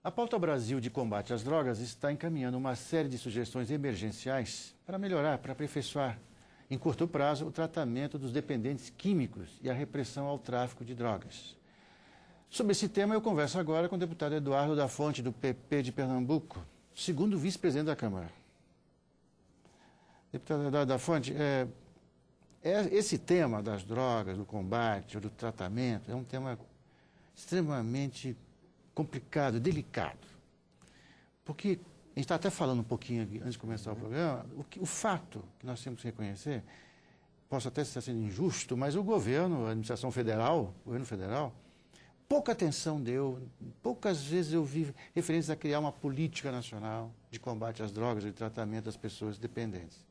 A Pauta Brasil de Combate às Drogas está encaminhando uma série de sugestões emergenciais para melhorar, para aperfeiçoar, em curto prazo, o tratamento dos dependentes químicos e a repressão ao tráfico de drogas. Sobre esse tema, eu converso agora com o deputado Eduardo da Fonte, do PP de Pernambuco, segundo vice-presidente da Câmara. Deputado Eduardo da Fonte, esse tema das drogas, do combate ou do tratamento, é um tema extremamente complicado, delicado. Porque a gente está até falando um pouquinho aqui, antes de começar o programa, o fato que nós temos que reconhecer, posso até estar sendo injusto, mas o governo, a administração federal, o governo federal, pouca atenção deu, poucas vezes eu vi referências a criar uma política nacional de combate às drogas e de tratamento das pessoas dependentes.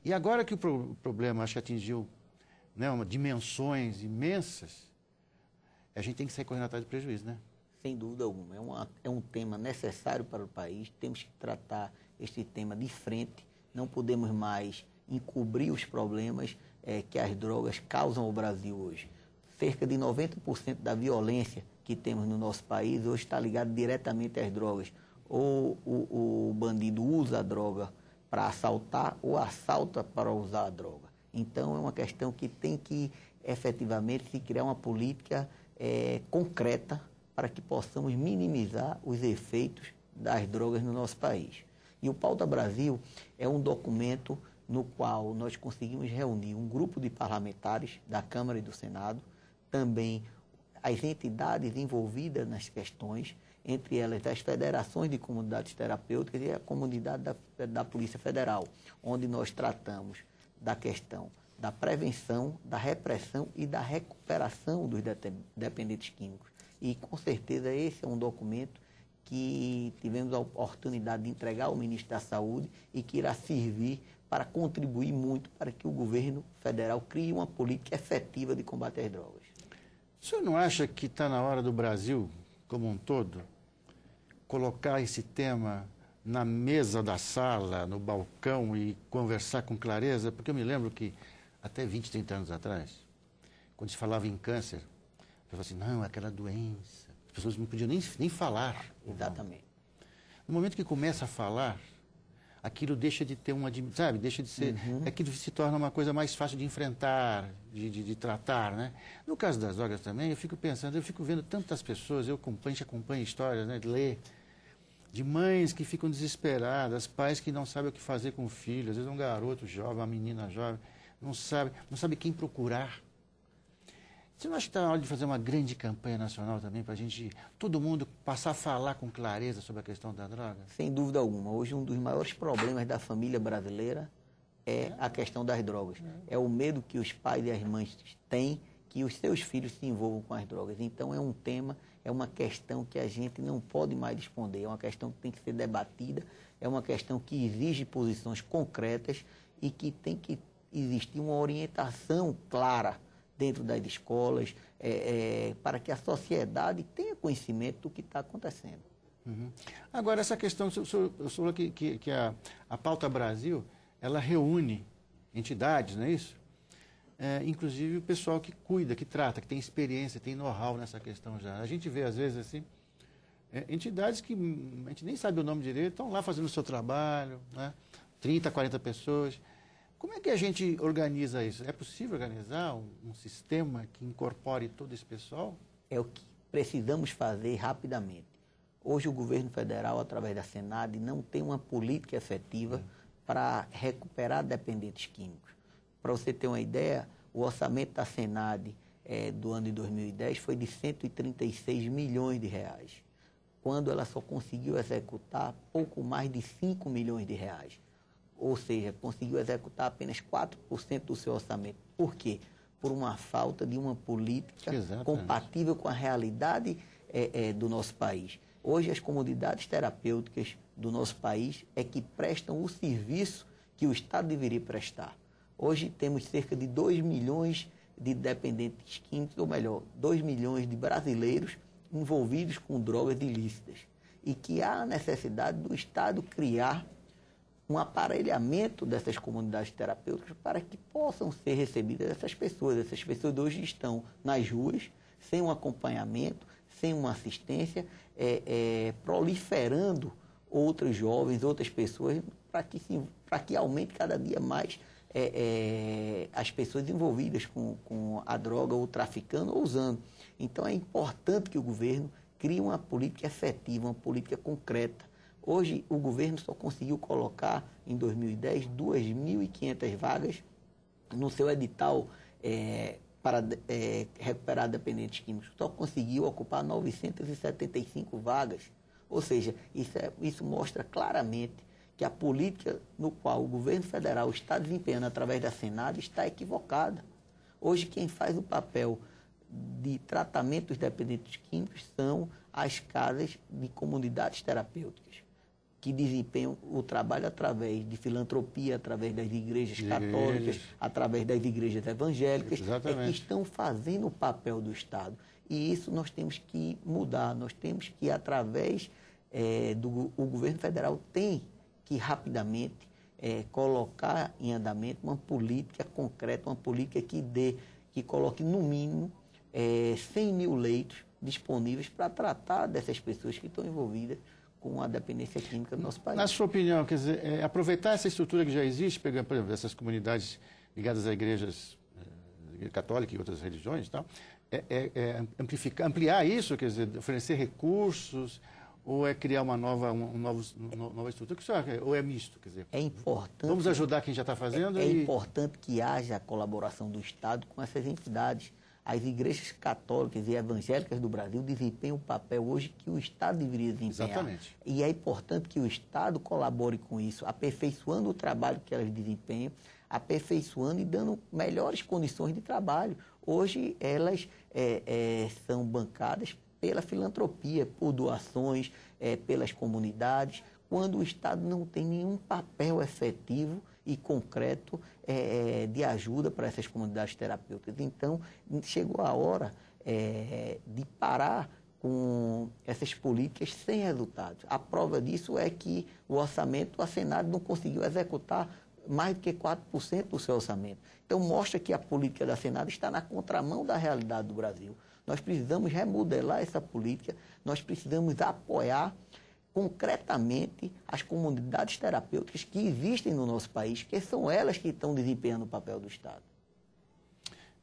E agora que o problema, acho que atingiu, né, dimensões imensas, a gente tem que sair correndo atrás do prejuízo, né? Sem dúvida alguma. É um tema necessário para o país. Temos que tratar este tema de frente. Não podemos mais encobrir os problemas que as drogas causam ao Brasil hoje. Cerca de 90% da violência que temos no nosso país hoje está ligada diretamente às drogas. Ou o bandido usa a droga para assaltar ou assalta para usar a droga. Então, é uma questão que tem que, efetivamente, se criar uma política concreta para que possamos minimizar os efeitos das drogas no nosso país. E o Pauta Brasil é um documento no qual nós conseguimos reunir um grupo de parlamentares da Câmara e do Senado, também as entidades envolvidas nas questões, entre elas as federações de comunidades terapêuticas e a comunidade da Polícia Federal, onde nós tratamos da questão da prevenção, da repressão e da recuperação dos dependentes químicos. E, com certeza, esse é um documento que tivemos a oportunidade de entregar ao Ministro da Saúde e que irá servir para contribuir muito para que o governo federal crie uma política efetiva de combate às drogas. O senhor não acha que está na hora do Brasil, como um todo, colocar esse tema na mesa da sala, no balcão e conversar com clareza? Porque eu me lembro que até 20, 30 anos atrás, quando se falava em câncer, eu falava assim, não, aquela doença. As pessoas não podiam nem falar. Exatamente. No momento que começa a falar, aquilo deixa de ter sabe, deixa de ser, aquilo se torna uma coisa mais fácil de enfrentar, de tratar, né? No caso das drogas também, eu fico pensando, eu fico vendo tantas pessoas, a gente acompanha histórias, né, lê, de mães que ficam desesperadas, pais que não sabem o que fazer com o filho, às vezes um garoto jovem, uma menina jovem, não sabe quem procurar. Você não acha que está na hora de fazer uma grande campanha nacional também para a gente, todo mundo, passar a falar com clareza sobre a questão da droga? Sem dúvida alguma. Hoje, um dos maiores problemas da família brasileira é a questão das drogas. É o medo que os pais e as mães têm que os seus filhos se envolvam com as drogas. Então, é um tema, é uma questão que a gente não pode mais esconder. É uma questão que tem que ser debatida, é uma questão que exige posições concretas e que tem que existir uma orientação clara dentro das escolas, para que a sociedade tenha conhecimento do que está acontecendo. Agora, essa questão, o senhor falou que a Pauta Brasil, ela reúne entidades, não é isso? Inclusive o pessoal que cuida, que trata, que tem experiência, tem know-how nessa questão já. A gente vê, às vezes, assim, entidades que a gente nem sabe o nome direito, estão lá fazendo o seu trabalho, né? 30, 40 pessoas. Como é que a gente organiza isso? É possível organizar um sistema que incorpore todo esse pessoal? É o que precisamos fazer rapidamente. Hoje o governo federal, através da Senad, não tem uma política efetiva para recuperar dependentes químicos. Para você ter uma ideia, o orçamento da Senad do ano de 2010 foi de 136 milhões de reais, quando ela só conseguiu executar pouco mais de 5 milhões de reais. Ou seja, conseguiu executar apenas 4% do seu orçamento. Por quê? Por uma falta de uma política compatível com a realidade do nosso país. Hoje, as comunidades terapêuticas do nosso país é que prestam o serviço que o Estado deveria prestar. Hoje, temos cerca de 2 milhões de dependentes químicos, ou melhor, 2 milhões de brasileiros envolvidos com drogas ilícitas. E que há a necessidade do Estado criar um aparelhamento dessas comunidades terapêuticas para que possam ser recebidas essas pessoas. Essas pessoas hoje estão nas ruas, sem um acompanhamento, sem uma assistência, proliferando outros jovens, outras pessoas, para que aumente cada dia mais as pessoas envolvidas com a droga, ou traficando, ou usando. Então, é importante que o governo crie uma política efetiva, uma política concreta. Hoje, o governo só conseguiu colocar, em 2010, 2.500 vagas no seu edital para recuperar dependentes químicos. Só conseguiu ocupar 975 vagas. Ou seja, isso mostra claramente que a política no qual o governo federal está desempenhando através da Senado está equivocada. Hoje, quem faz o papel de tratamento dos dependentes químicos são as casas de comunidades terapêuticas, que desempenham o trabalho através de filantropia, através das igrejas católicas, através das igrejas evangélicas, que estão fazendo o papel do Estado. E isso nós temos que mudar, nós temos que, através o governo federal tem que rapidamente colocar em andamento uma política concreta, uma política que coloque no mínimo 100 mil leitos disponíveis para tratar dessas pessoas que estão envolvidas com a dependência química do nosso país. Na sua opinião, quer dizer, aproveitar essa estrutura que já existe, pegando, por exemplo, essas comunidades ligadas a igrejas católicas e outras religiões e tal, ampliar isso, quer dizer, oferecer recursos, ou é criar uma nova estrutura? Ou é misto? Quer dizer, é importante. Vamos ajudar quem já está fazendo? É importante que haja a colaboração do Estado com essas entidades. As igrejas católicas e evangélicas do Brasil desempenham o papel hoje que o Estado deveria desempenhar. Exatamente. E é importante que o Estado colabore com isso, aperfeiçoando o trabalho que elas desempenham, aperfeiçoando e dando melhores condições de trabalho. Hoje, elas são bancadas pela filantropia, por doações, pelas comunidades, quando o Estado não tem nenhum papel efetivo e concreto de ajuda para essas comunidades terapêuticas. Então, chegou a hora de parar com essas políticas sem resultados. A prova disso é que o orçamento, a Senado não conseguiu executar mais do que 4% do seu orçamento. Então, mostra que a política da Senado está na contramão da realidade do Brasil. Nós precisamos remodelar essa política, nós precisamos apoiar concretamente as comunidades terapêuticas que existem no nosso país, porque são elas que estão desempenhando o papel do Estado.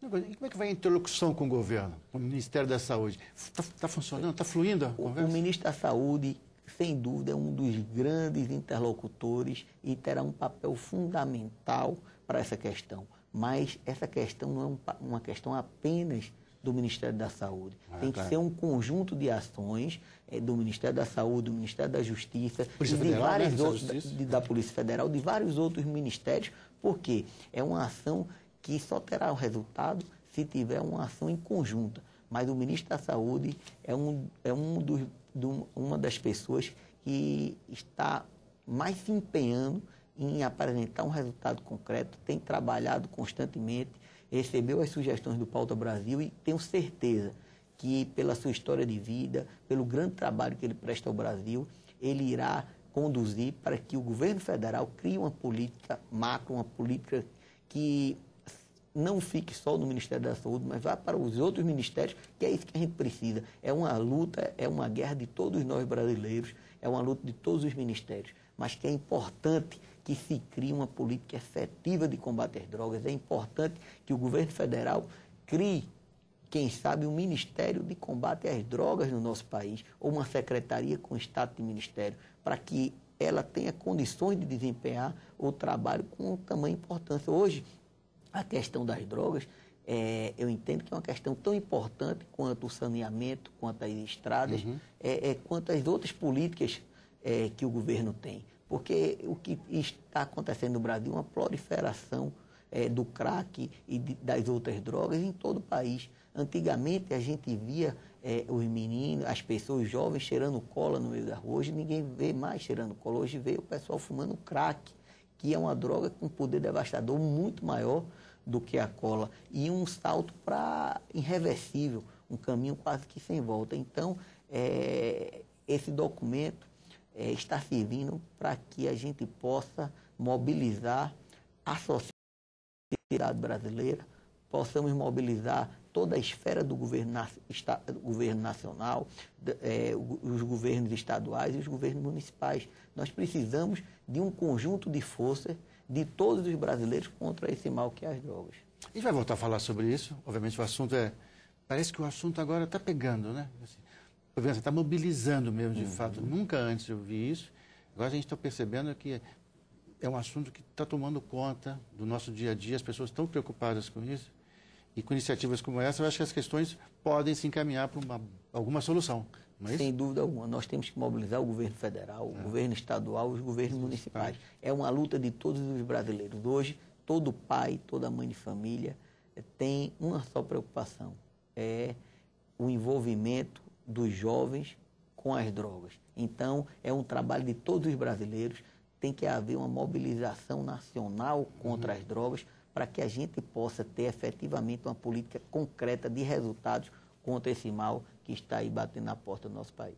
E como é que vai a interlocução com o governo, com o Ministério da Saúde? Está funcionando? Está fluindo a conversa? O Ministro da Saúde, sem dúvida, é um dos grandes interlocutores e terá um papel fundamental para essa questão. Mas essa questão não é uma questão apenas do Ministério da Saúde. Tem que ser um conjunto de ações do Ministério da Saúde, do Ministério da Justiça, da Polícia Federal, de vários outros ministérios, porque é uma ação que só terá o resultado se tiver uma ação em conjunta. Mas o Ministro da Saúde uma das pessoas que está mais se empenhando em apresentar um resultado concreto, tem trabalhado constantemente, recebeu as sugestões do Pauta Brasil e tenho certeza que, pela sua história de vida, pelo grande trabalho que ele presta ao Brasil, ele irá conduzir para que o governo federal crie uma política macro, uma política que não fique só no Ministério da Saúde, mas vá para os outros ministérios, que é isso que a gente precisa. É uma luta, é uma guerra de todos nós brasileiros, é uma luta de todos os ministérios, mas que é importante que se crie uma política efetiva de combate às drogas. É importante que o governo federal crie, quem sabe, um Ministério de Combate às Drogas no nosso país, ou uma secretaria com status de ministério, para que ela tenha condições de desempenhar o trabalho com tamanha importância. Hoje, a questão das drogas, eu entendo que é uma questão tão importante quanto o saneamento, quanto as estradas, quanto as outras políticas que o governo tem. Porque o que está acontecendo no Brasil é uma proliferação do crack e das outras drogas em todo o país. Antigamente, a gente via os meninos, as pessoas jovens cheirando cola no meio da rua. Hoje ninguém vê mais cheirando cola. Hoje vê o pessoal fumando crack, que é uma droga com poder devastador muito maior do que a cola. E um salto para irreversível, um caminho quase que sem volta. Então, esse documento está servindo para que a gente possa mobilizar a sociedade brasileira possamos mobilizar toda a esfera do governo nacional, os governos estaduais e os governos municipais. Nós precisamos de um conjunto de forças de todos os brasileiros contra esse mal que é as drogas. A gente vai voltar a falar sobre isso. Obviamente o assunto parece que o assunto agora está pegando, né? Assim, o governo está mobilizando mesmo, de fato. Nunca antes eu vi isso. Agora a gente está percebendo que é um assunto que está tomando conta do nosso dia a dia. As pessoas estão preocupadas com isso. E com iniciativas como essa, eu acho que as questões podem se encaminhar para alguma solução. Não é isso? Sem dúvida alguma. Nós temos que mobilizar o governo federal, o governo estadual, os governos municipais. É uma luta de todos os brasileiros. Hoje, todo pai, toda mãe de família tem uma só preocupação. É o envolvimento dos jovens com as drogas. Então, é um trabalho de todos os brasileiros. Tem que haver uma mobilização nacional contra as drogas para que a gente possa ter efetivamente uma política concreta de resultados contra esse mal que está aí batendo na porta do nosso país.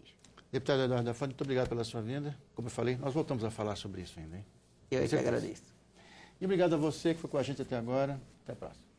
Deputado Eduardo da Fonte, muito obrigado pela sua vinda. Como eu falei, nós voltamos a falar sobre isso ainda, hein? Eu é que agradeço. E obrigado a você que foi com a gente até agora. Até a próxima.